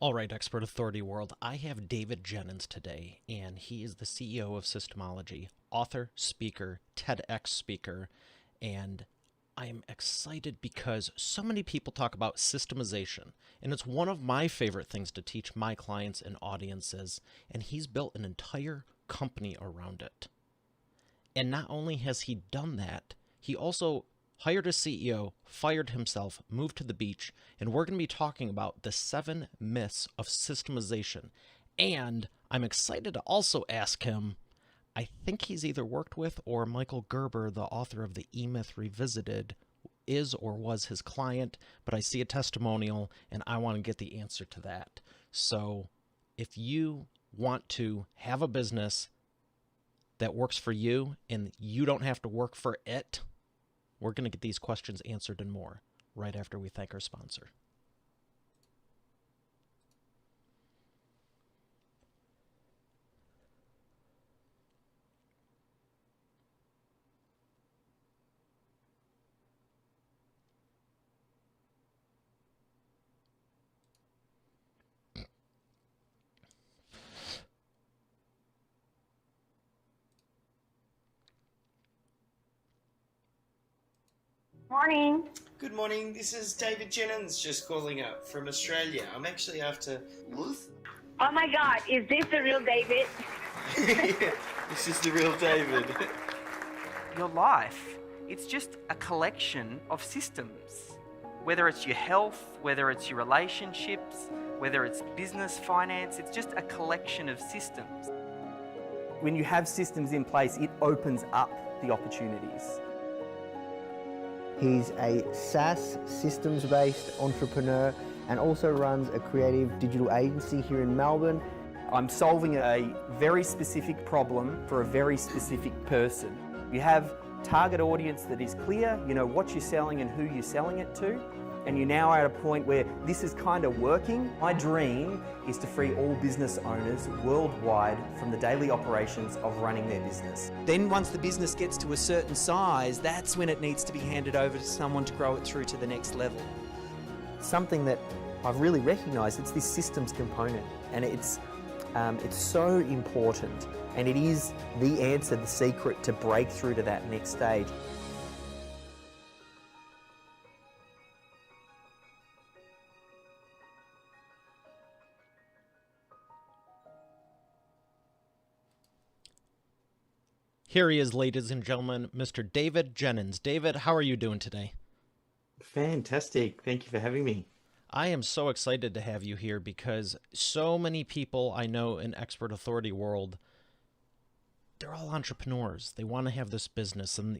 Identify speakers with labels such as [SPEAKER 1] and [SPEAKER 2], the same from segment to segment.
[SPEAKER 1] All right, Expert Authority World, I have David Jennings today, and he is the CEO of Systemology, author, speaker, TEDx speaker, and I am excited because so many people talk about systemization, and it's one of my favorite things to teach my clients and audiences, and he's built an entire company around it. And not only has he done that, he also hired a CEO, fired himself, moved to the beach, and we're going to be talking about the 7 myths of systemization. And I'm excited to also ask him, I think he's either worked with or Michael Gerber, the author of the E-Myth Revisited, is or was his client, but I see a testimonial and I want to get the answer to that. So if you want to have a business that works for you and you don't have to work for it, we're going to get these questions answered and more right after we thank our sponsor.
[SPEAKER 2] Morning.
[SPEAKER 3] Good morning, this is David Jennings just calling up from Australia. I'm actually after Ruth.
[SPEAKER 2] Oh my God, is this the real David?
[SPEAKER 3] Yeah, this is the real David.
[SPEAKER 4] Your life, it's just a collection of systems. Whether it's your health, whether it's your relationships, whether it's business, finance, it's just a collection of systems.
[SPEAKER 5] When you have systems in place, it opens up the opportunities.
[SPEAKER 6] He's a SaaS systems-based entrepreneur and also runs a creative digital agency here in Melbourne.
[SPEAKER 5] I'm solving a very specific problem for a very specific person. You have target audience that is clear, you know what you're selling and who you're selling it to, and you're now at a point where this is kind of working. My dream is to free all business owners worldwide from the daily operations of running their business. Then once the business gets to a certain size, that's when it needs to be handed over to someone to grow it through to the next level. Something that I've really recognised, it's this systems component, and it's so important, and it is the answer, the secret to break through to that next stage.
[SPEAKER 1] Here he is, ladies and gentlemen, Mr. David Jennings. David, how are you doing today?
[SPEAKER 3] Fantastic, thank you for having me.
[SPEAKER 1] I am so excited to have you here because so many people I know in Expert Authority world, they're all entrepreneurs. They want to have this business. And,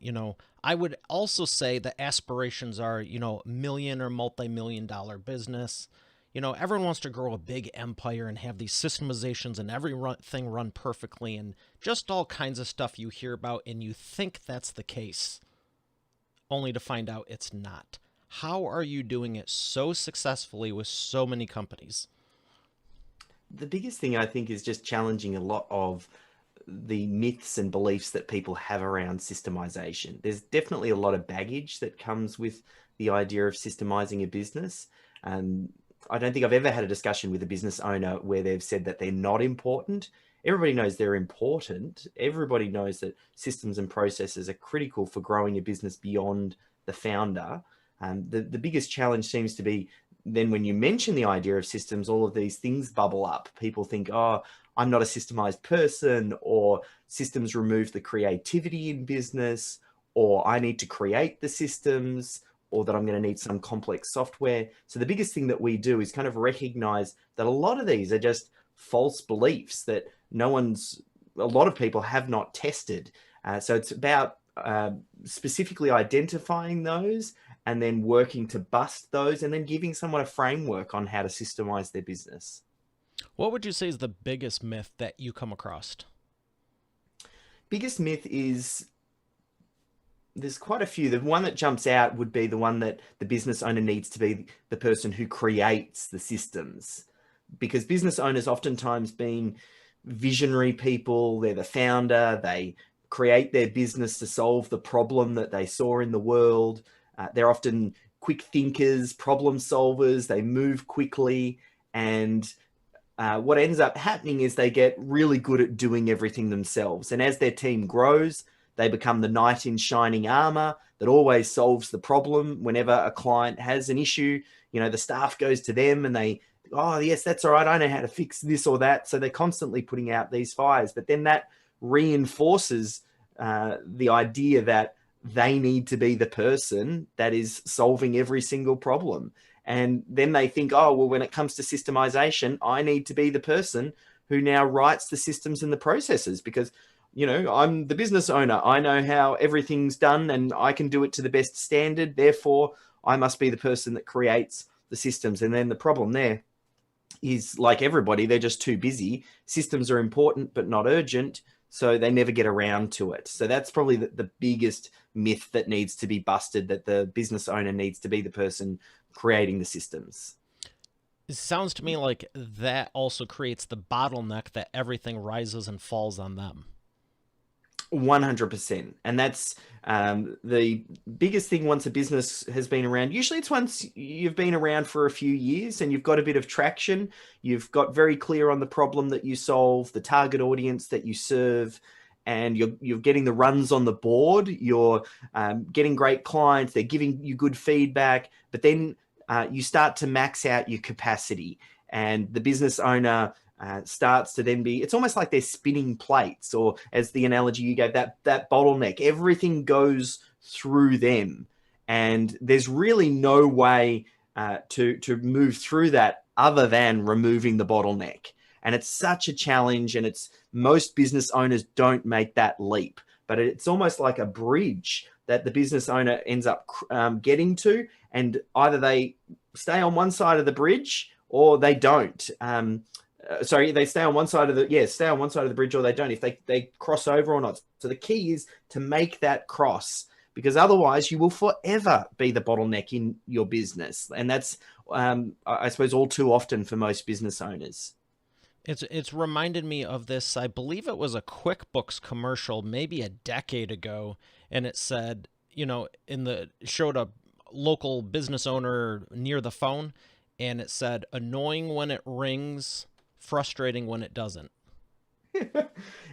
[SPEAKER 1] I would also say the aspirations are, million or multi-million dollar business. Everyone wants to grow a big empire and have these systemizations and everything run perfectly and just all kinds of stuff you hear about and you think that's the case, only to find out it's not. How are you doing it so successfully with so many companies?
[SPEAKER 3] The biggest thing I think is just challenging a lot of the myths and beliefs that people have around systemization. There's definitely a lot of baggage that comes with the idea of systemizing a business. I don't think I've ever had a discussion with a business owner where they've said that they're not important. Everybody knows they're important. Everybody knows that systems and processes are critical for growing a business beyond the founder. The biggest challenge seems to be then when you mention the idea of systems, all of these things bubble up. People think, oh, I'm not a systemized person, or systems remove the creativity in business, or I need to create the systems, or that I'm going to need some complex software. So the biggest thing that we do is kind of recognize that a lot of these are just false beliefs that a lot of people have not tested. So it's about specifically identifying those and then working to bust those and then giving someone a framework on how to systemize their business.
[SPEAKER 1] What would you say is the biggest myth that you come across?
[SPEAKER 3] Biggest myth is, there's quite a few. The one that jumps out would be the one that the business owner needs to be the person who creates the systems, because business owners oftentimes being visionary people, they're the founder, they create their business to solve the problem that they saw in the world. They're often quick thinkers, problem solvers, they move quickly, And what ends up happening is they get really good at doing everything themselves. And as their team grows, they become the knight in shining armor that always solves the problem. Whenever a client has an issue, the staff goes to them and they, oh, yes, that's all right. I know how to fix this or that. So they're constantly putting out these fires. But then that reinforces the idea that they need to be the person that is solving every single problem. And then they think, oh, well, when it comes to systemization, I need to be the person who now writes the systems and the processes because, I'm the business owner. I know how everything's done and I can do it to the best standard. Therefore, I must be the person that creates the systems. And then the problem there is, like everybody, they're just too busy. Systems are important, but not urgent. So they never get around to it. So that's probably the biggest myth that needs to be busted, that the business owner needs to be the person creating the systems.
[SPEAKER 1] It sounds to me like that also creates the bottleneck that everything rises and falls on them.
[SPEAKER 3] 100%. And that's the biggest thing once a business has been around. Usually it's once you've been around for a few years and you've got a bit of traction. You've got very clear on the problem that you solve, the target audience that you serve, and you're getting the runs on the board. You're getting great clients. They're giving you good feedback. But then you start to max out your capacity. And the business owner starts to then be, it's almost like they're spinning plates, or as the analogy you gave, that bottleneck, everything goes through them. And there's really no way to move through that other than removing the bottleneck. And it's such a challenge, and most business owners don't make that leap, but it's almost like a bridge that the business owner ends up getting to, and either they stay on one side of the bridge or they don't. They stay on one side of the bridge, or they don't, if they cross over or not. So the key is to make that cross, because otherwise you will forever be the bottleneck in your business. And that's, I suppose, all too often for most business owners.
[SPEAKER 1] It's reminded me of this. I believe it was a QuickBooks commercial maybe a decade ago, and it said, showed a local business owner near the phone, and it said, annoying when it rings, frustrating when it doesn't.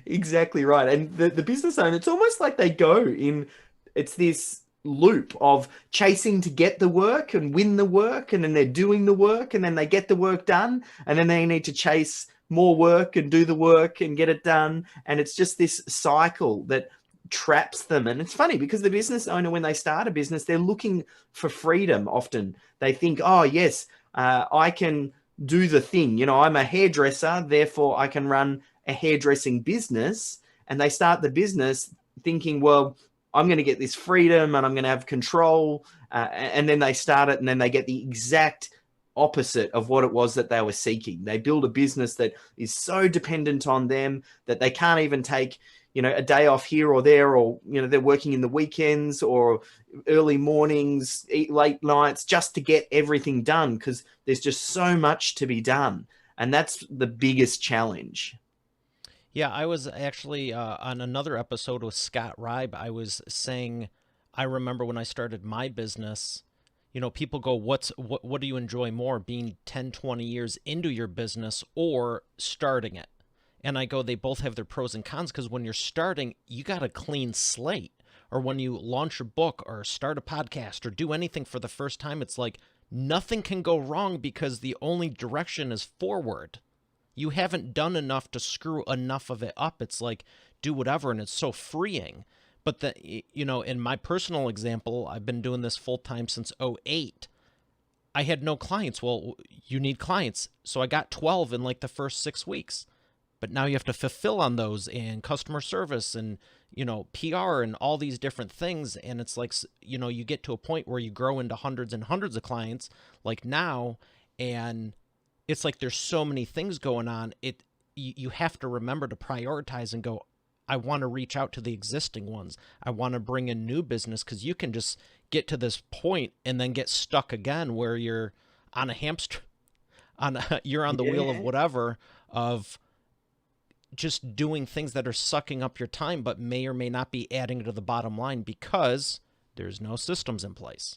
[SPEAKER 3] Exactly right. And the business owner, it's almost like they go in, it's this loop of chasing to get the work and win the work, and then they're doing the work, and then they get the work done, and then they need to chase more work and do the work and get it done. And it's just this cycle that traps them. And it's funny because the business owner, when they start a business, they're looking for freedom. Often they think, oh yes, I can do the thing. I'm a hairdresser, therefore I can run a hairdressing business. And they start the business thinking, well, I'm going to get this freedom and I'm going to have control. And then they start it, and then they get the exact opposite of what it was that they were seeking. They build a business that is so dependent on them that they can't even take, a day off here or there, or, they're working in the weekends or early mornings, late nights, just to get everything done, because there's just so much to be done. And that's the biggest challenge.
[SPEAKER 1] Yeah, I was actually on another episode with Scott Ribe. I was saying, I remember when I started my business, people go, what do you enjoy more, being 10, 20 years into your business or starting it? And I go, they both have their pros and cons, because when you're starting, you got a clean slate. Or when you launch a book or start a podcast or do anything for the first time, it's like nothing can go wrong because the only direction is forward. You haven't done enough to screw enough of it up. It's like, do whatever, and it's so freeing. But in my personal example, I've been doing this full time since 2008. I had no clients. Well, you need clients. So I got 12 in like the first 6 weeks. But now you have to fulfill on those, and customer service and, PR and all these different things. And it's like, you get to a point where you grow into hundreds and hundreds of clients like now. And it's like, there's so many things going on. You have to remember to prioritize and go, I want to reach out to the existing ones. I want to bring in new business, because you can just get to this point and then get stuck again where you're on a hamster, you're on the wheel of whatever, of just doing things that are sucking up your time, but may or may not be adding to the bottom line because there's no systems in place.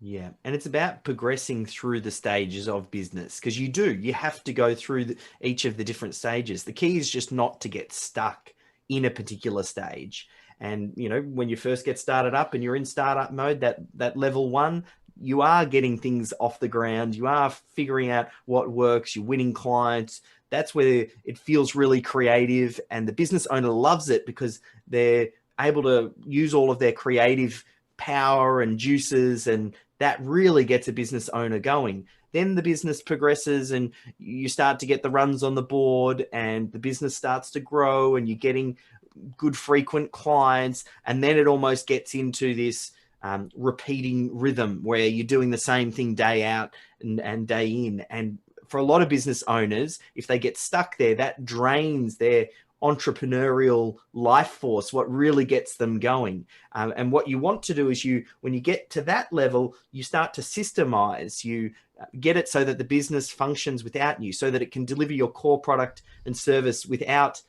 [SPEAKER 3] Yeah, and it's about progressing through the stages of business, because you have to go through each of the different stages. The key is just not to get stuck in a particular stage. And when you first get started up and you're in startup mode, that level one, you are getting things off the ground. You are figuring out what works. You're winning clients. That's where it feels really creative, and the business owner loves it because they're able to use all of their creative power and juices, and that really gets a business owner going. Then the business progresses and you start to get the runs on the board, and the business starts to grow, and you're getting good frequent clients. And then it almost gets into this repeating rhythm where you're doing the same thing day out and day in. And for a lot of business owners, if they get stuck there, that drains their entrepreneurial life force, what really gets them going. And what you want to do is when you get to that level, you start to systemize, you get it so that the business functions without you, so that it can deliver your core product and service without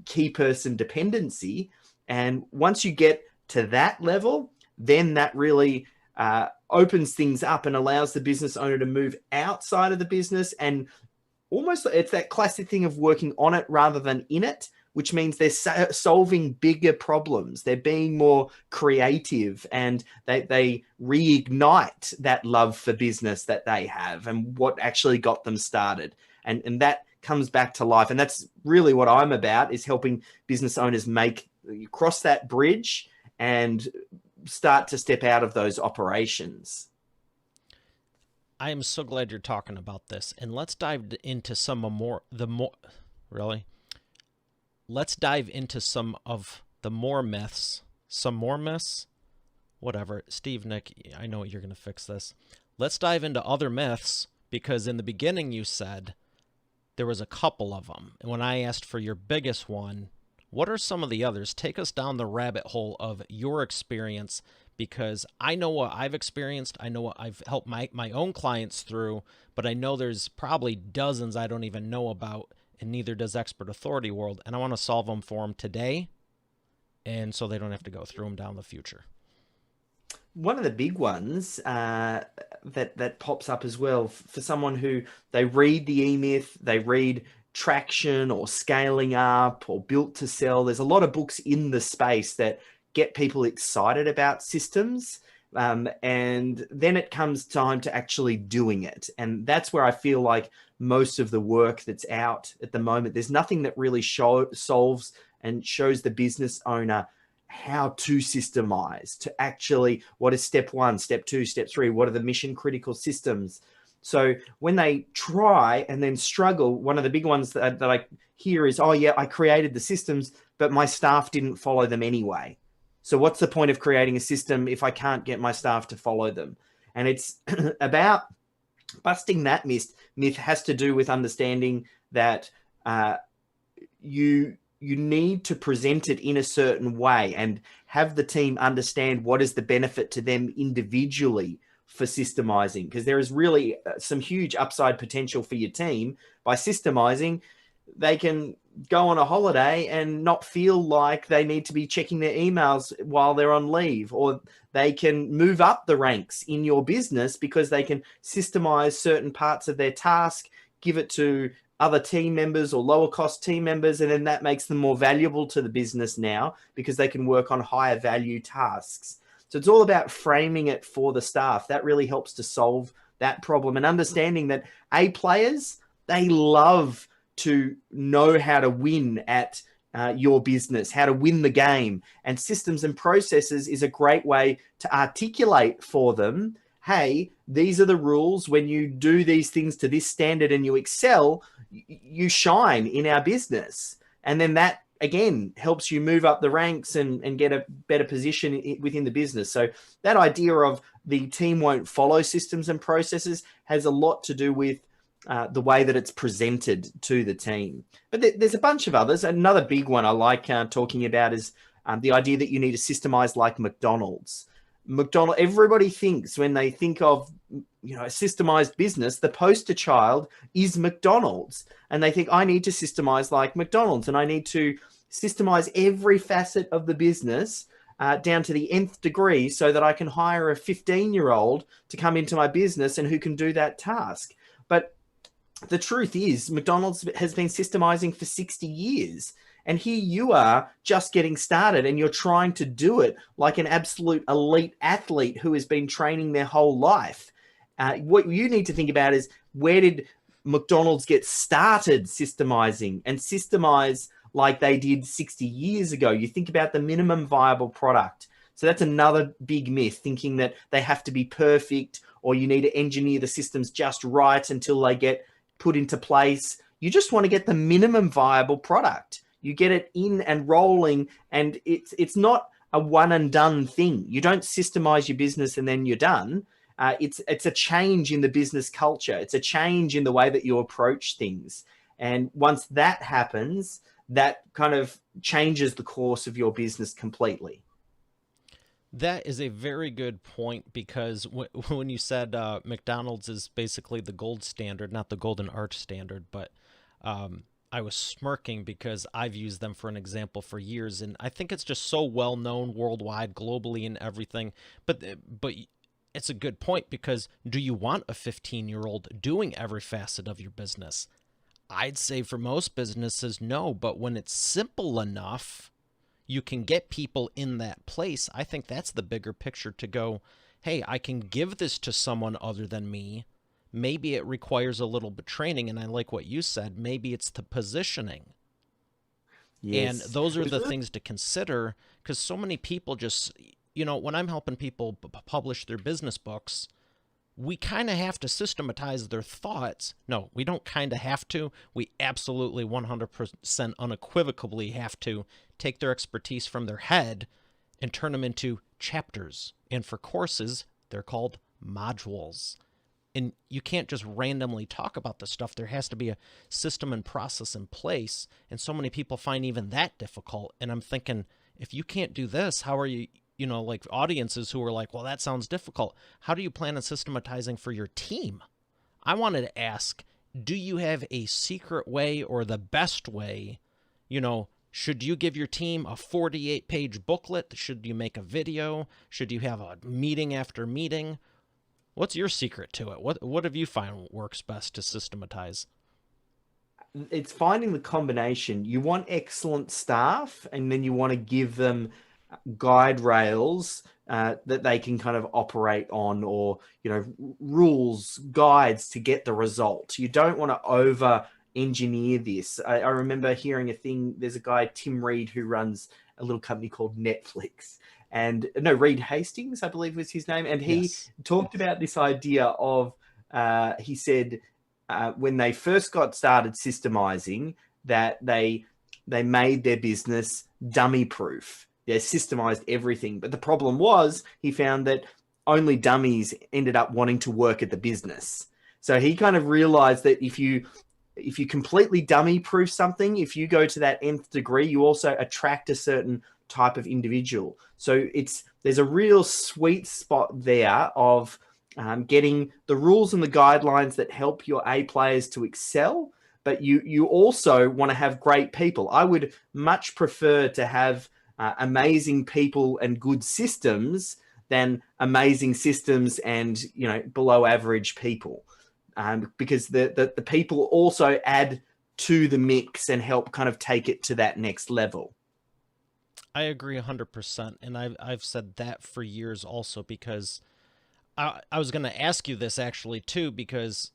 [SPEAKER 3] key person dependency. And once you get to that level, then that really opens things up and allows the business owner to move outside of the business. And almost it's that classic thing of working on it rather than in it, which means they're solving bigger problems. They're being more creative, and they reignite that love for business that they have and what actually got them started. And that comes back to life. And that's really what I'm about, is helping business owners cross that bridge and start to step out of those operations.
[SPEAKER 1] I am so glad you're talking about this, and let's dive into let's dive into some of the more myths. Some more myths? Whatever. Steve, Nick, I know you're going to fix this. Let's dive into other myths, because in the beginning you said there was a couple of them. And when I asked for your biggest one, what are some of the others? Take us down the rabbit hole of your experience, because I know what I've experienced. I know what I've helped my own clients through, but I know there's probably dozens I don't even know about, and neither does Expert Authority World. And I want to solve them for them today, and so they don't have to go through them down the future.
[SPEAKER 3] One of the big ones that pops up as well for someone who they read the E-Myth, they read Traction or Scaling Up or Built to Sell. There's a lot of books in the space that get people excited about systems. And then it comes time to actually doing it. And that's where I feel like most of the work that's out at the moment, there's nothing that really solves and shows the business owner how to systemize, to actually, what is step one, step two, step three, what are the mission critical systems? So when they try and then struggle, one of the big ones that I hear is, oh yeah, I created the systems, but my staff didn't follow them anyway. So what's the point of creating a system if I can't get my staff to follow them? And it's about busting that myth. Has to do with understanding that you need to present it in a certain way and have the team understand what is the benefit to them individually for systemizing, because there is really some huge upside potential for your team by systemizing. They can go on a holiday and not feel like they need to be checking their emails while they're on leave, or they can move up the ranks in your business because they can systemize certain parts of their task, give it to other team members or lower cost team members, and then that makes them more valuable to the business now because they can work on higher value tasks. So it's all about framing it for the staff. That really helps to solve that problem, and understanding that players, they love to know how to win at your business, how to win the game. And systems and processes is a great way to articulate for them, hey, these are the rules. When you do these things to this standard and you excel, you shine in our business. And then that, again, helps you move up the ranks and get a better position within the business. So that idea of the team won't follow systems and processes has a lot to do with the way that it's presented to the team. But there's a bunch of others. Another big one I like talking about is the idea that you need to systemize like McDonald's. Everybody thinks, when they think of a systemized business, the poster child is McDonald's, and they think, I need to systemize like McDonald's, and I need to systemize every facet of the business down to the nth degree so that I can hire a 15-year-old to come into my business and who can do that task. But the truth is, McDonald's has been systemizing for 60 years. And here you are just getting started and you're trying to do it like an absolute elite athlete who has been training their whole life. What you need to think about is, where did McDonald's get started systemizing and systemize like they did 60 years ago? You think about the minimum viable product. So that's another big myth, thinking that they have to be perfect or you need to engineer the systems just right until they get put into place. You just want to get the minimum viable product. You get it in and rolling, and it's not a one and done thing. You don't systemize your business and then you're done. It's a change in the business culture. It's a change in the way that you approach things. And once that happens, that kind of changes the course of your business completely.
[SPEAKER 1] That is a very good point, because when you said McDonald's is basically the gold standard, not the golden arch standard, but I was smirking because I've used them for an example for years, and I think it's just so well known worldwide, globally, and everything. But it's a good point, because do you want a 15-year-old doing every facet of your business? I'd say for most businesses, no. But when it's simple enough, you can get people in that place. I think that's the bigger picture, to go, hey, I can give this to someone other than me. Maybe it requires a little bit of training, and I like what you said. Maybe it's the positioning.
[SPEAKER 3] Yes.
[SPEAKER 1] And those are the things to consider, because so many people just, when I'm helping people publish their business books, we kind of have to systematize their thoughts. No, we don't kind of have to. We absolutely 100% unequivocally have to take their expertise from their head and turn them into chapters. And for courses, they're called modules. And you can't just randomly talk about this stuff. There has to be a system and process in place. And so many people find even that difficult. And I'm thinking, if you can't do this, how are you, like audiences who are like, well, that sounds difficult. How do you plan on systematizing for your team? I wanted to ask, do you have a secret way or the best way? Should you give your team a 48-page booklet? Should you make a video? Should you have a meeting after meeting? What's your secret to it? What have you found works best to systematize?
[SPEAKER 3] It's finding the combination. You want excellent staff, and then you want to give them guide rails that they can kind of operate on, or rules, guides to get the result. You don't want to over engineer this. I remember hearing a thing. There's a guy, Tim Reed, who runs a little company called Netflix. And no, Reed Hastings, I believe was his name. And he talked about this idea of, he said, when they first got started systemizing, that they made their business dummy proof. They systemized everything. But the problem was, he found that only dummies ended up wanting to work at the business. So he kind of realized that if you completely dummy proof something, if you go to that nth degree, you also attract a certain type of individual. So there's a real sweet spot there of getting the rules and the guidelines that help your A players to excel, but you also want to have great people. I would much prefer to have amazing people and good systems than amazing systems and below average people, because the people also add to the mix and help kind of take it to that next level.
[SPEAKER 1] I agree 100%, and I've said that for years also, because I was going to ask you this actually too, because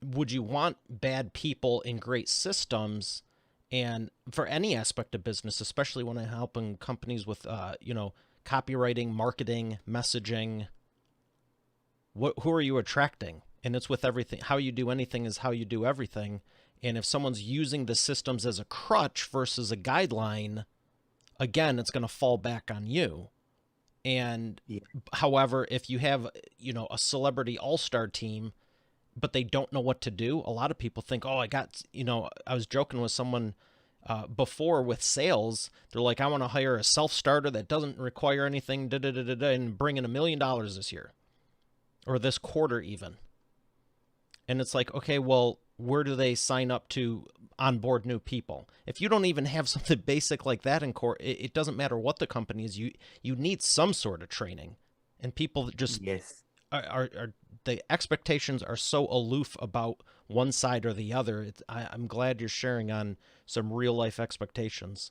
[SPEAKER 1] would you want bad people in great systems? And for any aspect of business, especially when I'm helping companies with copywriting, marketing, messaging, who are you attracting? And it's with everything. How you do anything is how you do everything. And if someone's using the systems as a crutch versus a guideline, again, it's going to fall back on you. And however, if you have, a celebrity all-star team, but they don't know what to do, a lot of people think, oh, I was joking with someone before with sales. They're like, I want to hire a self-starter that doesn't require anything, and bring in $1 million this year or this quarter even. And it's like, okay, well, where do they sign up to onboard new people? If you don't even have something basic like that in core, it doesn't matter what the company is. You need some sort of training, and people just
[SPEAKER 3] Yes.
[SPEAKER 1] are the expectations are so aloof about one side or the other. I'm glad you're sharing on some real life expectations.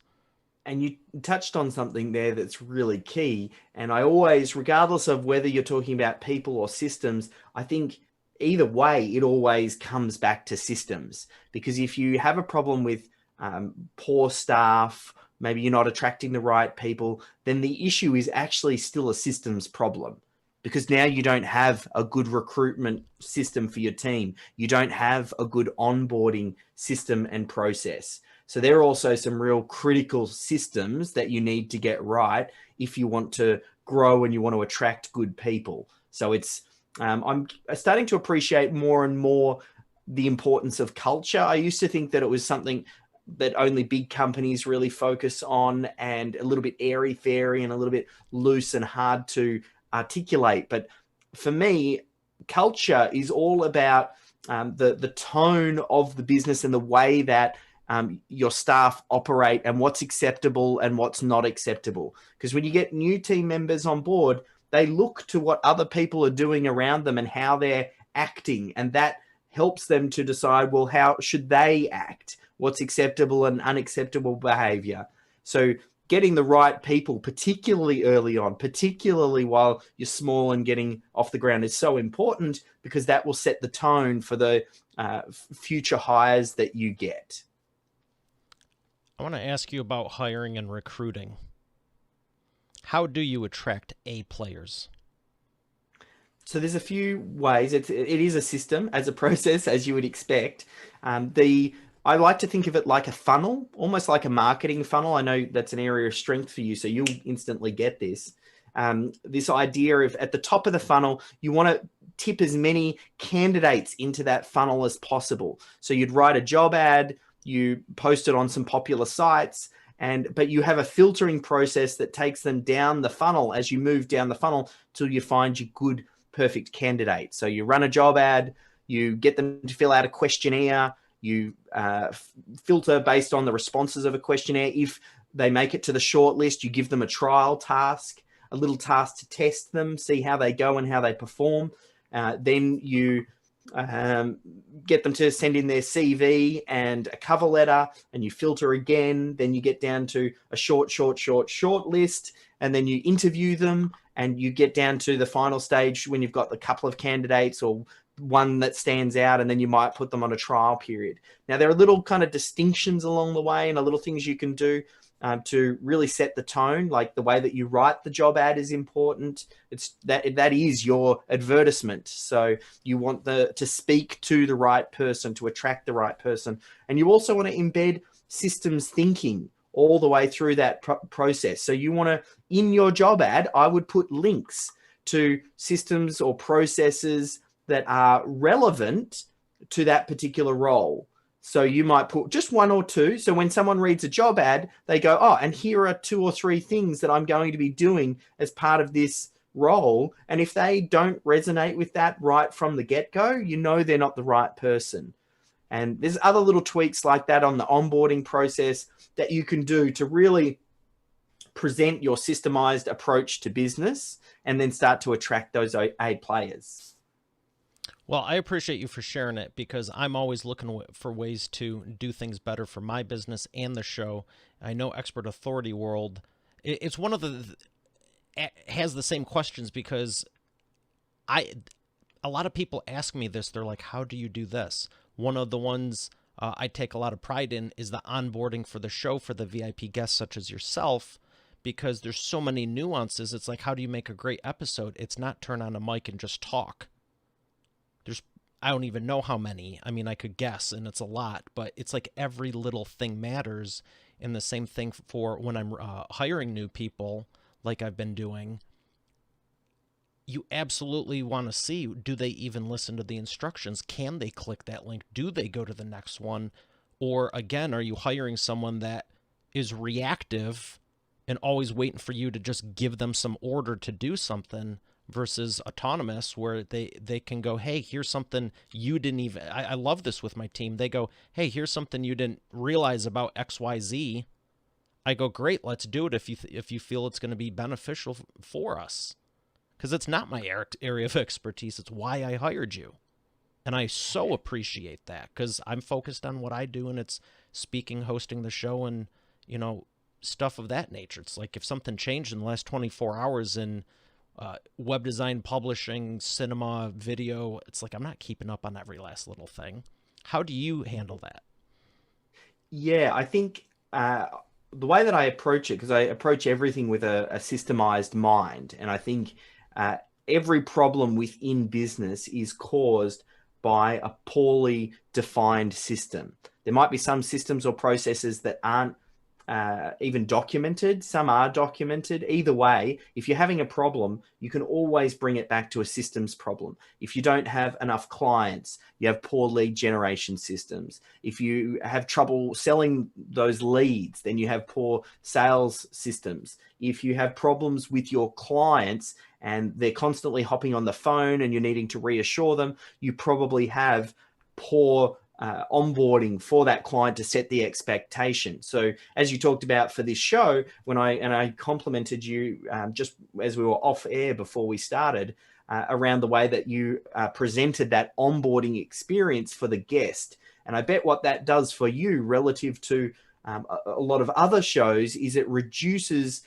[SPEAKER 3] And you touched on something there that's really key. And I always, regardless of whether you're talking about people or systems, I think either way, it always comes back to systems. Because if you have a problem with poor staff, maybe you're not attracting the right people, then the issue is actually still a systems problem. Because now you don't have a good recruitment system for your team. You don't have a good onboarding system and process. So there are also some real critical systems that you need to get right if you want to grow and you want to attract good people. So I'm starting to appreciate more and more the importance of culture. I used to think that it was something that only big companies really focus on and a little bit airy-fairy and a little bit loose and hard to articulate. But for me, culture is all about the tone of the business and the way that your staff operate and what's acceptable and what's not acceptable. Because when you get new team members on board, they look to what other people are doing around them and how they're acting. And that helps them to decide, well, how should they act? What's acceptable and unacceptable behavior? So getting the right people, particularly early on, particularly while you're small and getting off the ground, is so important because that will set the tone for the future hires that you get.
[SPEAKER 1] I want to ask you about hiring and recruiting. How do you attract A players?
[SPEAKER 3] So there's a few ways. It is a system as a process, as you would expect. I like to think of it like a funnel, almost like a marketing funnel. I know that's an area of strength for you, so you'll instantly get this. This idea of at the top of the funnel, you want to tip as many candidates into that funnel as possible. So you'd write a job ad, you post it on some popular sites, but you have a filtering process that takes them down the funnel as you move down the funnel till you find your good, perfect candidate. So you run a job ad, you get them to fill out a questionnaire, you filter based on the responses of a questionnaire. If they make it to the short list, you give them a trial task, a little task to test them, see how they go and how they perform. Then you get them to send in their CV and a cover letter, and you filter again. Then you get down to a short list, and then you interview them, and you get down to the final stage when you've got a couple of candidates or one that stands out, and then you might put them on a trial period. Now, there are little kind of distinctions along the way and little things you can do to really set the tone, like the way that you write the job ad is important. It's that is your advertisement. So you want to speak to the right person, to attract the right person. And you also want to embed systems thinking all the way through that process. So you want to, in your job ad, I would put links to systems or processes that are relevant to that particular role. So you might put just one or two. So when someone reads a job ad, they go, oh, and here are 2 or 3 things that I'm going to be doing as part of this role. And if they don't resonate with that right from the get-go, you know they're not the right person. And there's other little tweaks like that on the onboarding process that you can do to really present your systemized approach to business and then start to attract those A players.
[SPEAKER 1] Well, I appreciate you for sharing it because I'm always looking for ways to do things better for my business and the show. I know Expert Authority World, it's one of has the same questions because a lot of people ask me this. They're like, how do you do this? One of the ones I take a lot of pride in is the onboarding for the show for the VIP guests such as yourself, because there's so many nuances. It's like, how do you make a great episode? It's not turn on a mic and just talk. I don't even know how many. I mean, I could guess, and it's a lot, but it's like every little thing matters. And the same thing for when I'm hiring new people, like I've been doing. You absolutely want to see, do they even listen to the instructions? Can they click that link? Do they go to the next one? Or again, are you hiring someone that is reactive and always waiting for you to just give them some order to do something? versus autonomous, where they can go, hey, here's something you didn't even, I love this with my team. They go, hey, here's something you didn't realize about XYZ. I go, great, let's do it if you feel it's going to be beneficial for us. Because it's not my area of expertise. It's why I hired you. And I so appreciate that, because I'm focused on what I do, and it's speaking, hosting the show, and, you know, stuff of that nature. It's like if something changed in the last 24 hours in web design, publishing, cinema, video, it's like I'm not keeping up on every last little thing. How do you handle that?
[SPEAKER 3] Yeah, I think the way that I approach it, because I approach everything with a systemized mind, and I think every problem within business is caused by a poorly defined system. There might be some systems or processes that aren't even documented. Some are documented. Either way, if you're having a problem, you can always bring it back to a systems problem. If you don't have enough clients, you have poor lead generation systems. If you have trouble selling those leads, then you have poor sales systems. If you have problems with your clients and they're constantly hopping on the phone and you're needing to reassure them, you probably have poor onboarding for that client to set the expectation. So as you talked about for this show, when I complimented you just as we were off air before we started, around the way that you presented that onboarding experience for the guest. And I bet what that does for you relative to a lot of other shows is it reduces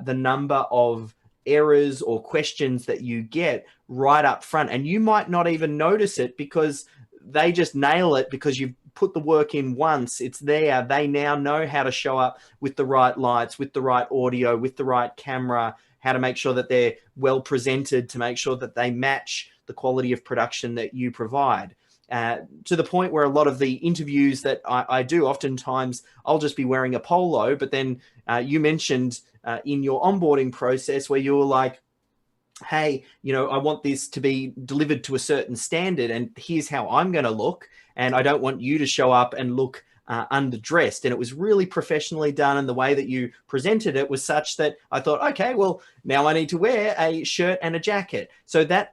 [SPEAKER 3] the number of errors or questions that you get right up front. And you might not even notice it because they just nail it because you've put the work in once. It's there. They now know how to show up with the right lights, with the right audio, with the right camera, how to make sure that they're well presented, to make sure that they match the quality of production that you provide. To the point where a lot of the interviews that I do, oftentimes I'll just be wearing a polo, but then you mentioned in your onboarding process where you were like, hey, you know, I want this to be delivered to a certain standard, and here's how I'm going to look. And I don't want you to show up and look underdressed. And it was really professionally done. And the way that you presented it was such that I thought, okay, well, now I need to wear a shirt and a jacket. So that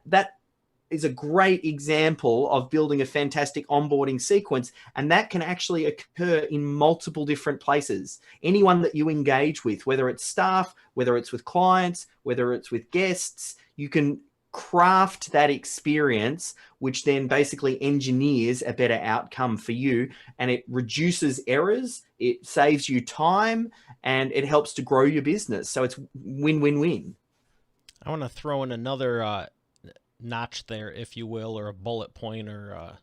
[SPEAKER 3] is a great example of building a fantastic onboarding sequence. And that can actually occur in multiple different places. Anyone that you engage with, whether it's staff, whether it's with clients, whether it's with guests, you can craft that experience, which then basically engineers a better outcome for you. And it reduces errors, it saves you time, and it helps to grow your business. So it's win-win-win.
[SPEAKER 1] I want to throw in another notch there, if you will, or a bullet point, or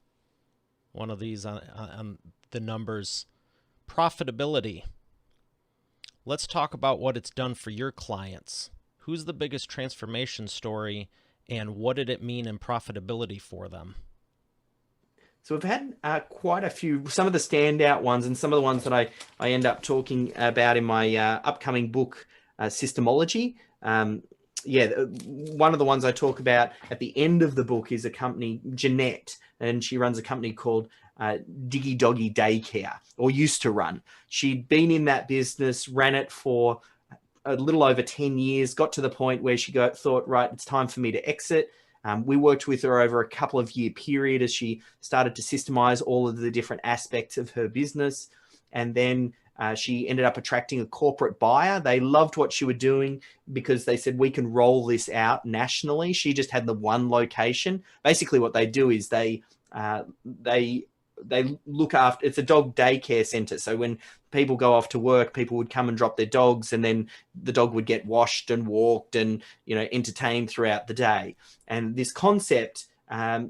[SPEAKER 1] one of these on the numbers. Profitability. Let's talk about what it's done for your clients. Who's the biggest transformation story, and what did it mean in profitability for them?
[SPEAKER 3] So we've had quite a few, some of the standout ones, and some of the ones that I end up talking about in my upcoming book, Systemology. One of the ones I talk about at the end of the book is a company, Jeanette, and she runs a company called Diggy Doggy Daycare, or used to run. She'd been in that business, ran it for a little over 10 years, got to the point where she thought, right, it's time for me to exit. We worked with her over a couple of year period as she started to systemize all of the different aspects of her business. And then she ended up attracting a corporate buyer. They loved what she was doing because they said, we can roll this out nationally. She just had the one location. Basically what they do is they look after, it's a dog daycare center. So when people go off to work, people would come and drop their dogs, and then the dog would get washed and walked and, you know, entertained throughout the day. And this concept,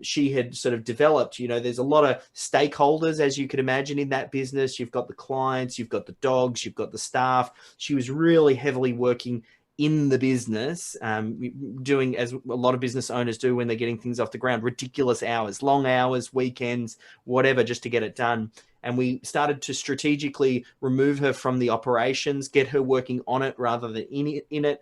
[SPEAKER 3] she had sort of developed, you know, there's a lot of stakeholders, as you could imagine, in that business. You've got the clients, you've got the dogs, you've got the staff. She was really heavily working in the business, doing as a lot of business owners do when they're getting things off the ground, ridiculous hours, long hours, weekends, whatever, just to get it done. And we started to strategically remove her from the operations, get her working on it rather than in it.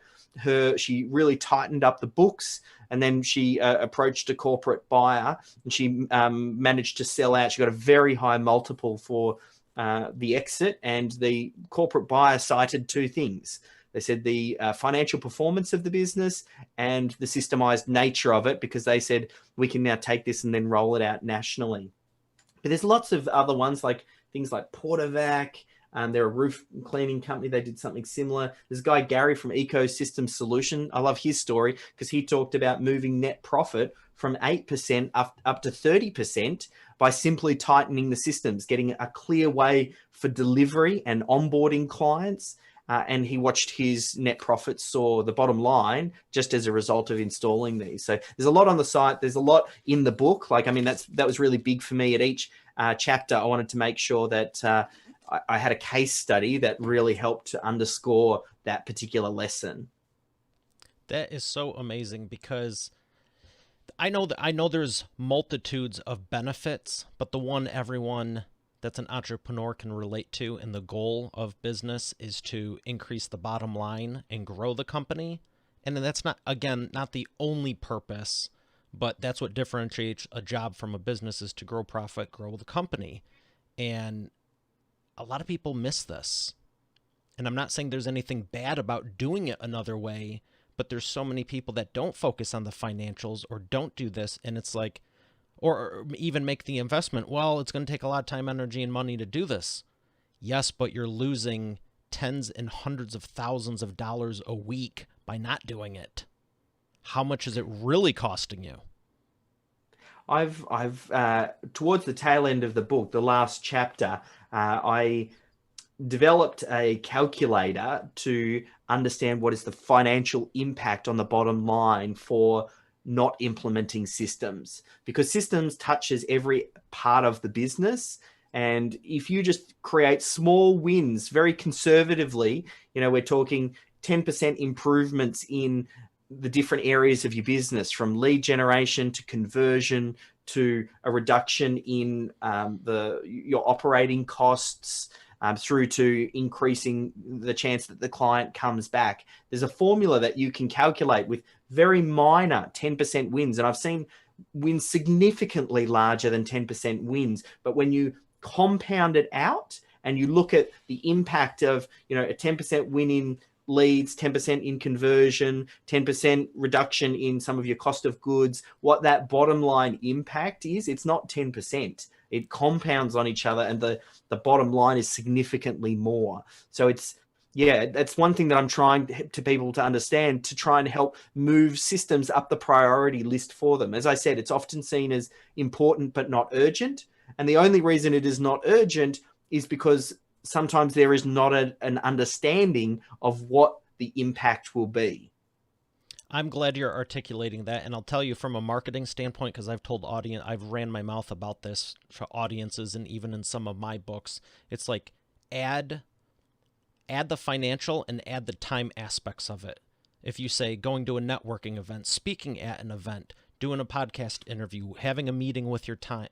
[SPEAKER 3] She really tightened up the books, and then she approached a corporate buyer, and she managed to sell out. She got a very high multiple for the exit, and the corporate buyer cited two things. They said the financial performance of the business and the systemized nature of it, because they said we can now take this and then roll it out nationally. But there's lots of other ones, like things like Portavac. They're a roof cleaning company. They did something similar. There's a guy, Gary, from Ecosystem Solution. I love his story because he talked about moving net profit from 8% up to 30% by simply tightening the systems, getting a clear way for delivery and onboarding clients. And he watched his net profits soar, the bottom line, just as a result of installing these. So there's a lot on the site. There's a lot in the book. Like, I mean, that was really big for me. At each chapter, I wanted to make sure that I had a case study that really helped to underscore that particular lesson.
[SPEAKER 1] That is so amazing, because I know there's multitudes of benefits, but the one everyone that's an entrepreneur can relate to, and the goal of business is to increase the bottom line and grow the company. And then that's not the only purpose, but that's what differentiates a job from a business, is to grow profit, grow the company. And a lot of people miss this. And I'm not saying there's anything bad about doing it another way, but there's so many people that don't focus on the financials or don't do this. And it's like, or even make the investment. Well, it's going to take a lot of time, energy, and money to do this. Yes, but you're losing tens and hundreds of thousands of dollars a week by not doing it. How much is it really costing you?
[SPEAKER 3] I've towards the tail end of the book, the last chapter, I developed a calculator to understand what is the financial impact on the bottom line for not implementing systems, because systems touches every part of the business. And if you just create small wins very conservatively, we're talking 10% improvements in the different areas of your business, from lead generation to conversion to a reduction in your operating costs, through to increasing the chance that the client comes back. There's a formula that you can calculate with very minor 10% wins. And I've seen wins significantly larger than 10% wins. But when you compound it out and you look at the impact of, a 10% win in leads, 10% in conversion, 10% reduction in some of your cost of goods, what that bottom line impact is, it's not 10%. It compounds on each other, and the bottom line is significantly more. So that's one thing that I'm trying to people to understand, to try and help move systems up the priority list for them. As I said, it's often seen as important but not urgent. And the only reason it is not urgent is because sometimes there is not an understanding of what the impact will be.
[SPEAKER 1] I'm glad you're articulating that. And I'll tell you, from a marketing standpoint, because I've ran my mouth about this for audiences, and even in some of my books, it's like add the financial and add the time aspects of it. If you say going to a networking event, speaking at an event, doing a podcast interview, having a meeting with your time,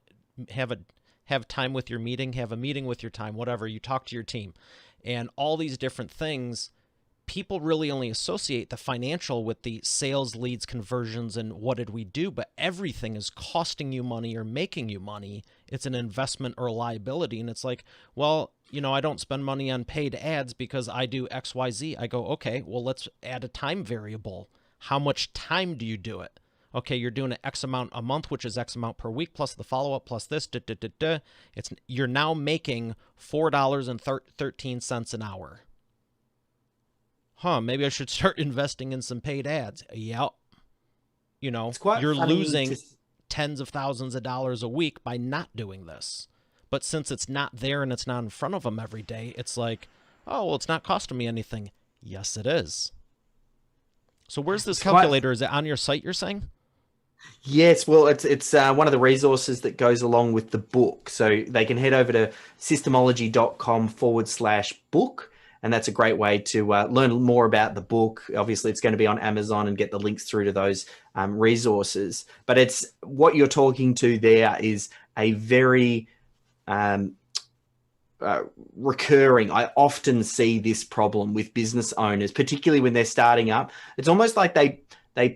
[SPEAKER 1] have time with your meeting, have a meeting with your time, whatever, you talk to your team, and all these different things, people really only associate the financial with the sales, leads, conversions, and what did we do, but everything is costing you money or making you money. It's an investment or a liability. And it's like, well, I don't spend money on paid ads because I do X, Y, Z. I go, okay, well, let's add a time variable. How much time do you do it? Okay, you're doing it X amount a month, which is X amount per week, plus the follow-up, plus this, You're now making $4.13 an hour. Maybe I should start investing in some paid ads. Yep. You're losing tens of thousands of dollars a week by not doing this. But since it's not there and it's not in front of them every day, it's like, oh, well, it's not costing me anything. Yes, it is. So where's this calculator? Is it on your site, you're saying?
[SPEAKER 3] Yes, well, it's one of the resources that goes along with the book. So they can head over to systemology.com/book. And that's a great way to learn more about the book. Obviously, it's going to be on Amazon, and get the links through to those resources. But it's what you're talking to there is a very recurring. I often see this problem with business owners, particularly when they're starting up. It's almost like they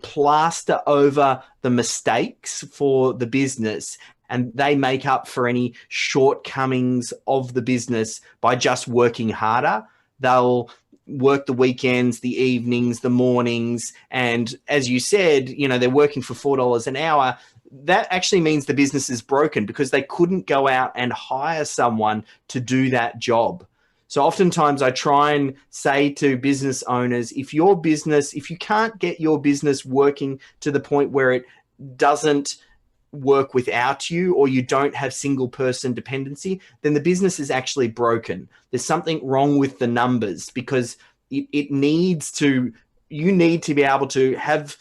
[SPEAKER 3] plaster over the mistakes for the business, and they make up for any shortcomings of the business by just working harder. They'll work the weekends, the evenings, the mornings. And as you said, they're working for $4 an hour. That actually means the business is broken because they couldn't go out and hire someone to do that job. So oftentimes I try and say to business owners, if you can't get your business working to the point where it doesn't work without you, or you don't have single person dependency, then the business is actually broken. There's something wrong with the numbers, because you need to be able to have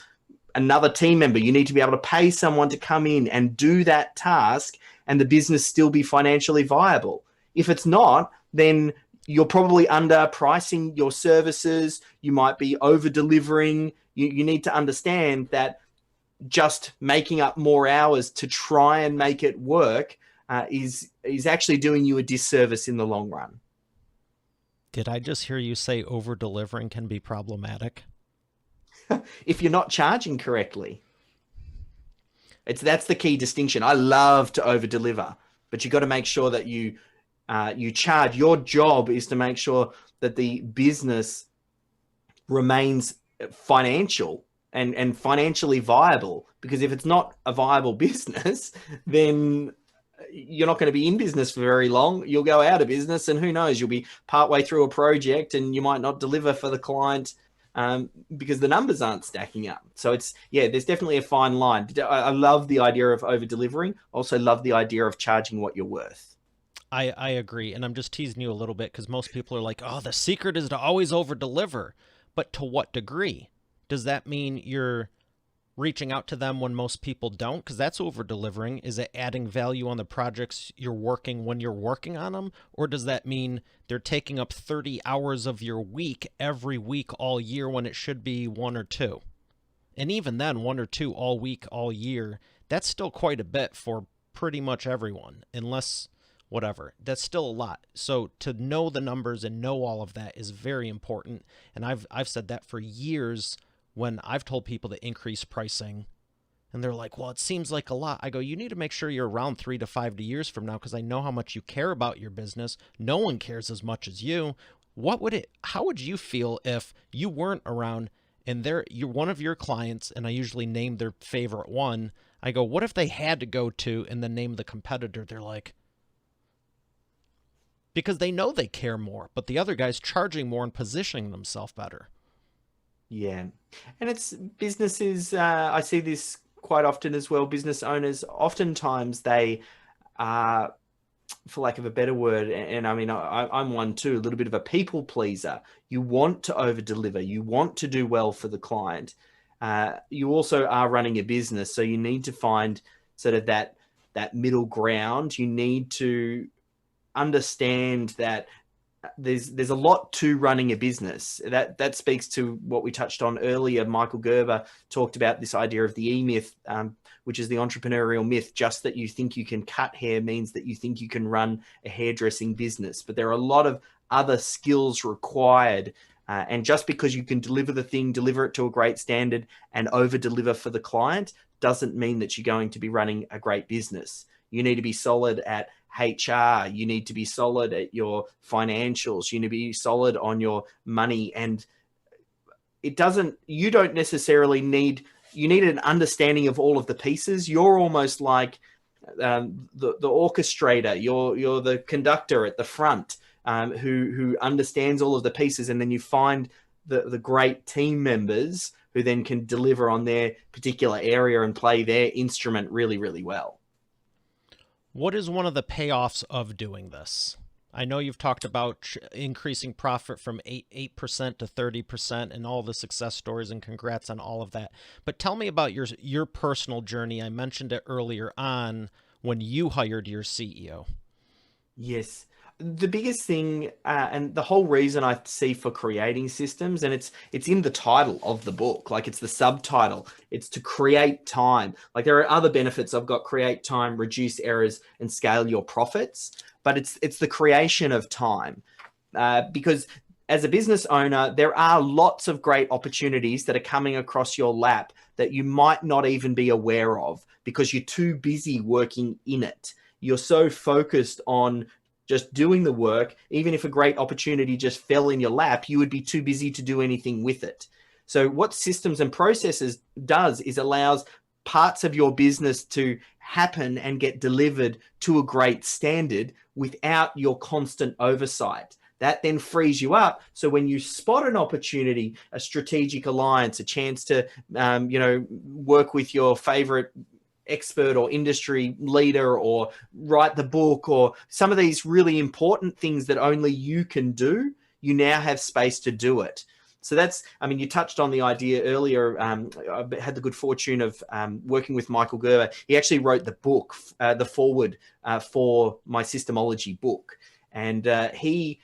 [SPEAKER 3] another team member. You need to be able to pay someone to come in and do that task, and the business still be financially viable. If it's not, then you're probably underpricing your services. You might be over delivering. You need to understand that just making up more hours to try and make it work is actually doing you a disservice in the long run.
[SPEAKER 1] Did I just hear you say over-delivering can be problematic?
[SPEAKER 3] If you're not charging correctly. That's the key distinction. I love to over-deliver, but you got to make sure that you charge. Your job is to make sure that the business remains financial and financially viable, because if it's not a viable business, then you're not going to be in business for very long. You'll go out of business, and who knows, you'll be partway through a project and you might not deliver for the client because the numbers aren't stacking up. So there's definitely a fine line. I love the idea of over delivering. Also love the idea of charging what you're worth.
[SPEAKER 1] I agree. And I'm just teasing you a little bit because most people are like, oh, the secret is to always over deliver. But to what degree? Does that mean you're reaching out to them when most people don't? Because that's over-delivering. Is it adding value on the projects you're working when you're working on them? Or does that mean they're taking up 30 hours of your week every week all year when it should be 1 or 2? And even then, 1 or 2 all week, all year, that's still quite a bit for pretty much everyone, unless whatever. That's still a lot. So to know the numbers and know all of that is very important. And I've said that for years when I've told people to increase pricing, and they're like, well, it seems like a lot. I go, you need to make sure you're around 3 to 5 years from now, because I know how much you care about your business. No one cares as much as you. How would you feel if you weren't around and you're one of your clients, and I usually name their favorite one. I go, what if they had to go to and then name the competitor? They're like, because they know they care more, but the other guy's charging more and positioning themselves better.
[SPEAKER 3] Yeah. And it's businesses, I see this quite often as well. Business owners, oftentimes they are, for lack of a better word, and I mean, I'm one too, a little bit of a people pleaser. You want to over deliver. You want to do well for the client. You also are running a business, so you need to find sort of that middle ground. You need to understand that there's a lot to running a business. That speaks to what we touched on earlier. Michael Gerber talked about this idea of the E-myth, which is the entrepreneurial myth. Just that you think you can cut hair means that you think you can run a hairdressing business. But there are a lot of other skills required. And just because you can deliver the thing, deliver it to a great standard, and over deliver for the client, doesn't mean that you're going to be running a great business. You need to be solid at HR. You need to be solid at your financials. You need to be solid on your money. And you don't necessarily need an understanding of all of the pieces. You're almost like the orchestrator. You're the conductor at the front who understands all of the pieces. And then you find the great team members who then can deliver on their particular area and play their instrument really, really well.
[SPEAKER 1] What is one of the payoffs of doing this? I know you've talked about increasing profit from 8% to 30% and all the success stories, and congrats on all of that. But tell me about your personal journey. I mentioned it earlier on when you hired your CEO.
[SPEAKER 3] Yes. The biggest thing, and the whole reason I see for creating systems, and it's in the title of the book, like it's the subtitle, it's to create time. Like there are other benefits. I've got create time, reduce errors, and scale your profits. But it's the creation of time, because as a business owner, there are lots of great opportunities that are coming across your lap that you might not even be aware of because you're too busy working in it. You're so focused on just doing the work, even if a great opportunity just fell in your lap, you would be too busy to do anything with it. So what systems and processes does is allows parts of your business to happen and get delivered to a great standard without your constant oversight. That then frees you up. So when you spot an opportunity, a strategic alliance, a chance to, work with your favorite expert or industry leader, or write the book, or some of these really important things that only you can do, you now have space to do it. So that's, I mean, you touched on the idea earlier. I had the good fortune of working with Michael Gerber. He actually wrote the book, the foreword for my systemology book. And he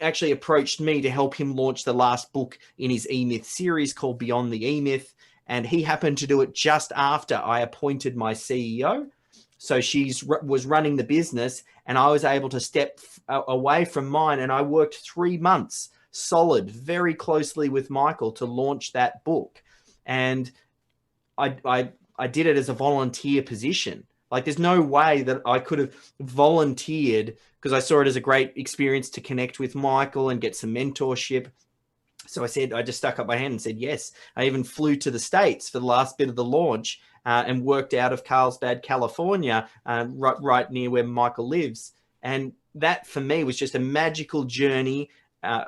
[SPEAKER 3] actually approached me to help him launch the last book in his E-Myth series called Beyond the E-Myth. And he happened to do it just after I appointed my CEO. So she was running the business, and I was able to step away from mine. And I worked 3 months solid, very closely with Michael to launch that book. And I did it as a volunteer position. Like, there's no way that I could have volunteered, because I saw it as a great experience to connect with Michael and get some mentorship. So I just stuck up my hand and said yes. I even flew to the States for the last bit of the launch and worked out of Carlsbad, California, right near where Michael lives. And that for me was just a magical journey,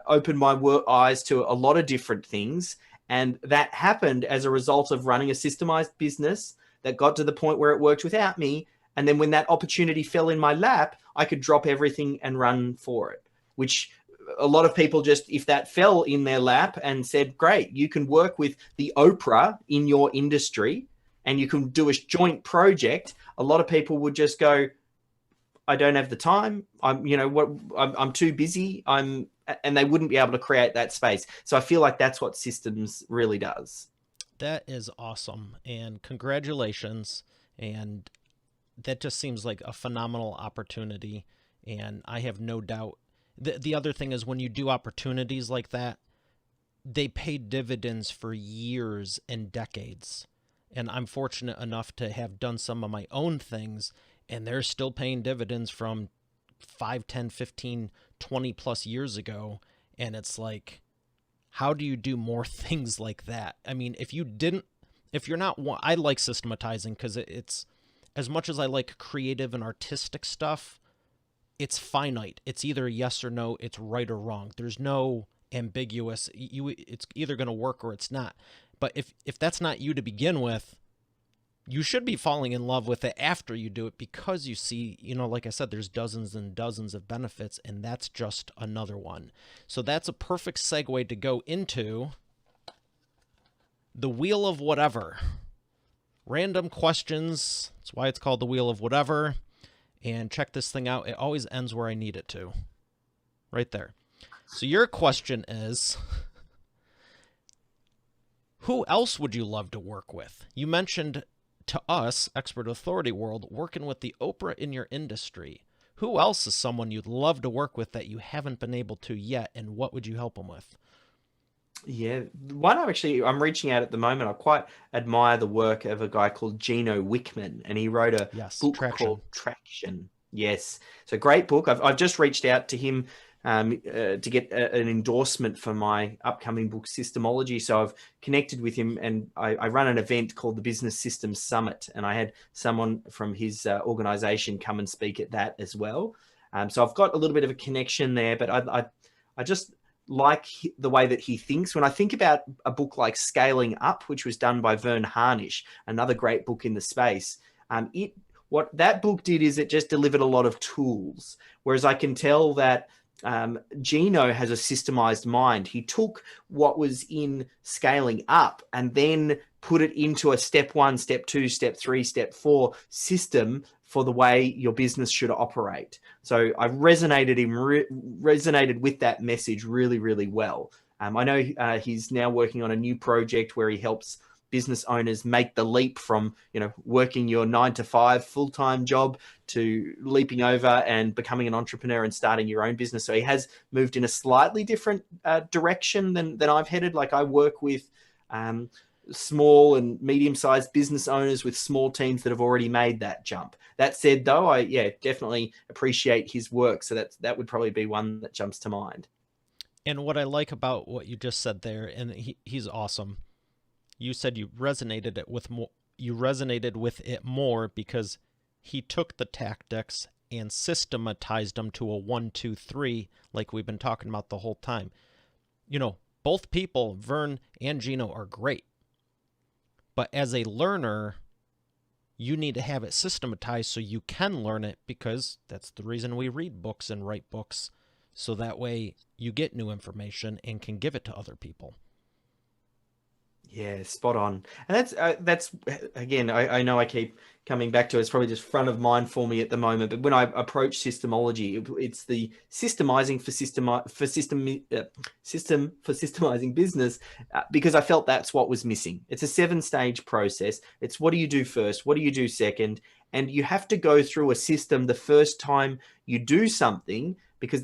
[SPEAKER 3] opened my eyes to a lot of different things. And that happened as a result of running a systemized business that got to the point where it worked without me. And then when that opportunity fell in my lap, I could drop everything and run for it, which a lot of people just, if that fell in their lap and said, great, you can work with the Oprah in your industry and you can do a joint project, a lot of people would just go, I don't have the time. I'm too busy. And they wouldn't be able to create that space. So I feel like that's what systems really does.
[SPEAKER 1] That is awesome. And congratulations. And that just seems like a phenomenal opportunity. And I have no doubt. The other thing is, when you do opportunities like that, they pay dividends for years and decades. And I'm fortunate enough to have done some of my own things, and they're still paying dividends from 5, 10, 15, 20 plus years ago. And it's like, how do you do more things like that? I mean, if you're not, I like systematizing because it's, as much as I like creative and artistic stuff, it's finite. It's either yes or no. It's right or wrong. There's no ambiguous. It's either going to work or it's not. But if that's not you to begin with, you should be falling in love with it after you do it, because you see, like I said, there's dozens and dozens of benefits, and that's just another one. So that's a perfect segue to go into the Wheel of Whatever. Random questions. That's why it's called the Wheel of Whatever. And check this thing out. It always ends where I need it to. Right there. So your question is, who else would you love to work with? You mentioned to us, Expert Authority World, working with the Oprah in your industry. Who else is someone you'd love to work with that you haven't been able to yet, and what would you help them with?
[SPEAKER 3] Yeah, one I'm reaching out at the moment. I quite admire the work of a guy called Gino Wickman, and he wrote a book called Traction. Yes, it's a great book. I've just reached out to him to get an endorsement for my upcoming book, Systemology. So I've connected with him, and I run an event called the Business Systems Summit, and I had someone from his organization come and speak at that as well. So I've got a little bit of a connection there, but I just like the way that he thinks. When I think about a book like Scaling Up, which was done by Vern Harnish, another great book in the space, what that book did is it just delivered a lot of tools. Whereas I can tell that Gino has a systemized mind. He took what was in Scaling Up and then put it into a step 1, step 2, step 3, step 4 system for the way your business should operate. So I resonated with that message really, really well. I know he's now working on a new project where he helps business owners make the leap from, working your 9-to-5 full-time job to leaping over and becoming an entrepreneur and starting your own business. So he has moved in a slightly different direction than I've headed. Like, I work with small and medium-sized business owners with small teams that have already made that jump. That said, though, I definitely appreciate his work. So that would probably be one that jumps to mind.
[SPEAKER 1] And what I like about what you just said there, and he's awesome. You said you resonated with it more because he took the tactics and systematized them to a 1, 2, 3, like we've been talking about the whole time. You know, both people, Vern and Gino, are great. But as a learner, you need to have it systematized so you can learn it, because that's the reason we read books and write books. So that way you get new information and can give it to other people.
[SPEAKER 3] Yeah, spot on. And that's again, I know I keep coming back to it. It's probably just front of mind for me at the moment. But when I approach systemology, it's the systemizing system for systemizing business, because I felt that's what was missing. It's a 7-stage process. It's what do you do first? What do you do second? And you have to go through a system the first time you do something, because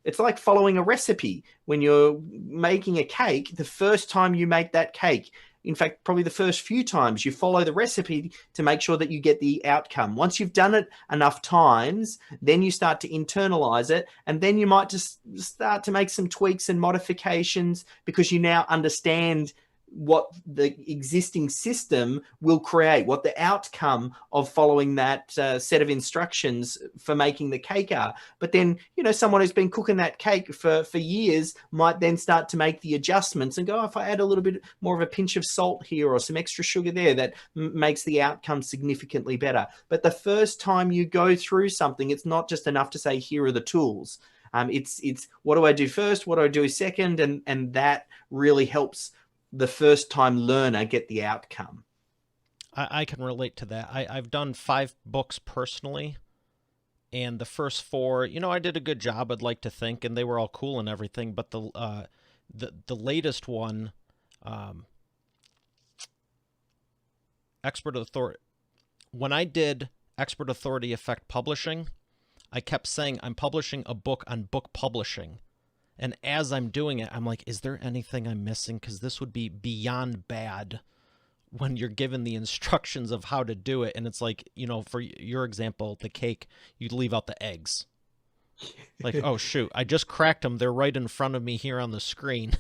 [SPEAKER 3] it's like following a recipe. When you're making a cake, the first time you make that cake, in fact, probably the first few times, you follow the recipe to make sure that you get the outcome. Once you've done it enough times, then you start to internalize it, and then you might just start to make some tweaks and modifications because you now understand what the existing system will create, what the outcome of following that set of instructions for making the cake are. But then, someone who's been cooking that cake for years might then start to make the adjustments and go, if I add a little bit more of a pinch of salt here or some extra sugar there, that makes the outcome significantly better. But the first time you go through something, it's not just enough to say, here are the tools. It's what do I do first? What do I do second? And that really helps the first time learner get the outcome.
[SPEAKER 1] I can relate to that. I've done 5 books personally, and the first 4, I did a good job, I'd like to think, and they were all cool and everything. But the latest one, Expert Authority, when I did Expert Authority Effect Publishing, I kept saying I'm publishing a book on book publishing. And as I'm doing it, I'm like, is there anything I'm missing? Because this would be beyond bad when you're given the instructions of how to do it. And it's like, for your example, the cake, you'd leave out the eggs. Like, oh, shoot, I just cracked them. They're right in front of me here on the screen.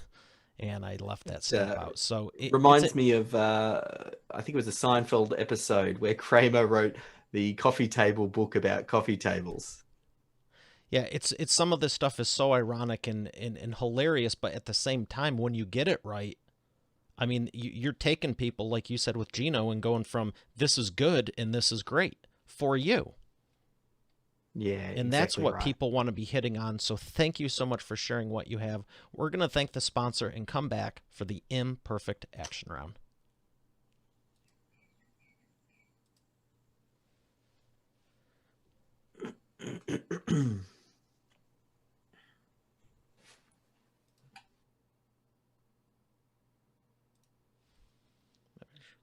[SPEAKER 1] And I left that step out. So
[SPEAKER 3] it reminds me of, I think it was a Seinfeld episode where Kramer wrote the coffee table book about coffee tables.
[SPEAKER 1] Yeah, it's some of this stuff is so ironic and hilarious, but at the same time, when you get it right, I mean, you're taking people, like you said with Gino, and going from this is good and this is great for you.
[SPEAKER 3] Yeah,
[SPEAKER 1] and that's what people want to be hitting on. So thank you so much for sharing what you have. We're going to thank the sponsor and come back for the Imperfect Action Round.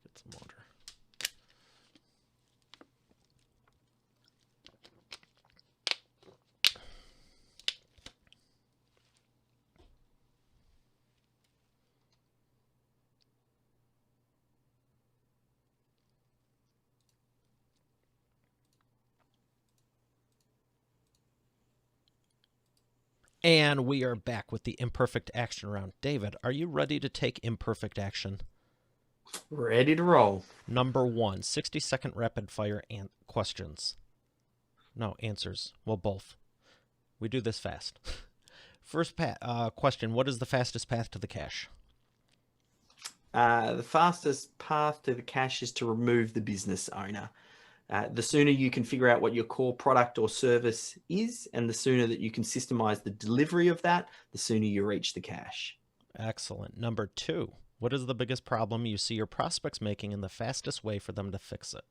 [SPEAKER 1] Get some water. And we are back with the Imperfect Action Round. David, are you ready to take imperfect action?
[SPEAKER 3] Ready to roll.
[SPEAKER 1] Number 1, 60-second rapid fire questions. No, answers. Well, both. We do this fast. First question, what is the fastest path to the cash?
[SPEAKER 3] The fastest path to the cash is to remove the business owner. The sooner you can figure out what your core product or service is, and the sooner that you can systemize the delivery of that, the sooner you reach the cash.
[SPEAKER 1] Excellent. Number 2, what is the biggest problem you see your prospects making and the fastest way for them to fix it?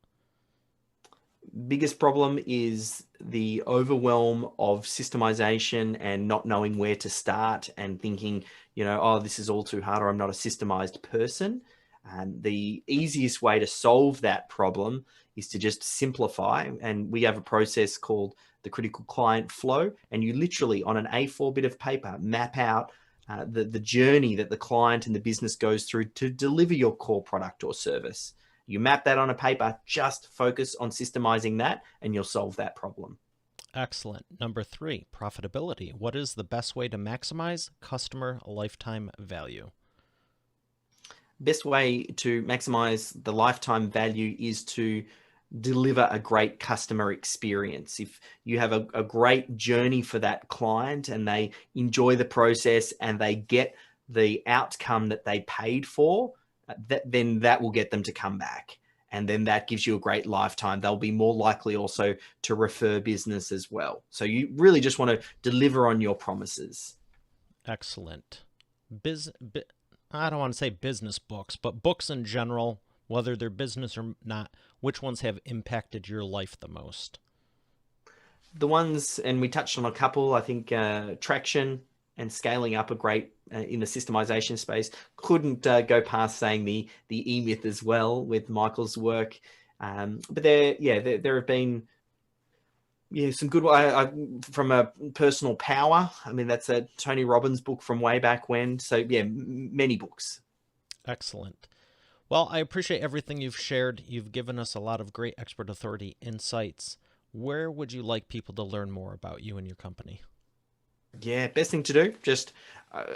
[SPEAKER 3] Biggest problem is the overwhelm of systemization and not knowing where to start and thinking, oh, this is all too hard, or I'm not a systemized person. And the easiest way to solve that problem is to just simplify. And we have a process called the critical client flow. And you literally, on an A4 bit of paper, map out the journey that the client and the business goes through to deliver your core product or service. You map that on a paper, just focus on systemizing that, and you'll solve that problem.
[SPEAKER 1] Excellent. Number 3, profitability. What is the best way to maximize customer lifetime value?
[SPEAKER 3] Best way to maximize the lifetime value is to deliver a great customer experience. If you have a great journey for that client and they enjoy the process and they get the outcome that they paid for, then that will get them to come back. And then that gives you a great lifetime. They'll be more likely also to refer business as well. So you really just want to deliver on your promises.
[SPEAKER 1] Excellent. I don't want to say business books, but books in general, whether they're business or not, which ones have impacted your life the most?
[SPEAKER 3] The ones, and we touched on a couple, I think Traction and Scaling Up are great in the systemization space. Couldn't go past saying the E-Myth as well with Michael's work. But there have been some good from a personal power. I mean, that's a Tony Robbins book from way back when. So many books.
[SPEAKER 1] Excellent. Well, I appreciate everything you've shared. You've given us a lot of great expert authority insights. Where would you like people to learn more about you and your company?
[SPEAKER 3] Yeah, best thing to do, just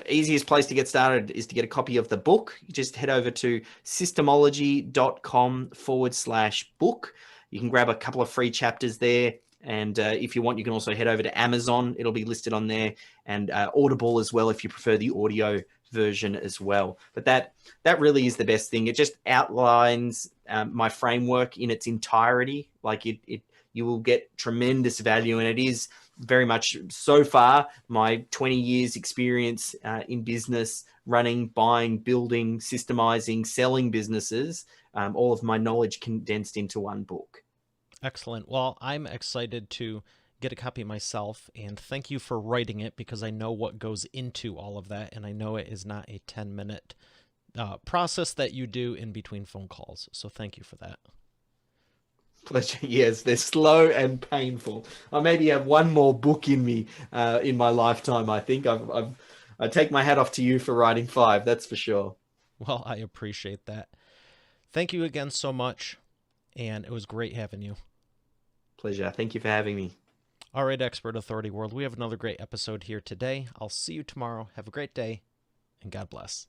[SPEAKER 3] easiest place to get started is to get a copy of the book. You just head over to systemology.com/book. You can grab a couple of free chapters there. And if you want, you can also head over to Amazon. It'll be listed on there, and Audible as well if you prefer the audio version as well. But that really is the best thing. It just outlines my framework in its entirety. Like you will get tremendous value, and it is very much so far my 20 years experience in business, running, buying, building, systemizing, selling businesses, all of my knowledge condensed into one book.
[SPEAKER 1] Excellent. Well, I'm excited to get a copy myself, and thank you for writing it because I know what goes into all of that, and I know it is not a 10-minute process that you do in between phone calls. So thank you for that.
[SPEAKER 3] Pleasure. Yes, they're slow and painful. I maybe have one more book in me in my lifetime. I think I take my hat off to you for writing 5. That's for sure.
[SPEAKER 1] Well, I appreciate that. Thank you again so much, and it was great having you.
[SPEAKER 3] Pleasure. Thank you for having me.
[SPEAKER 1] All right, Expert Authority World, we have another great episode here today. I'll see you tomorrow. Have a great day, and God bless.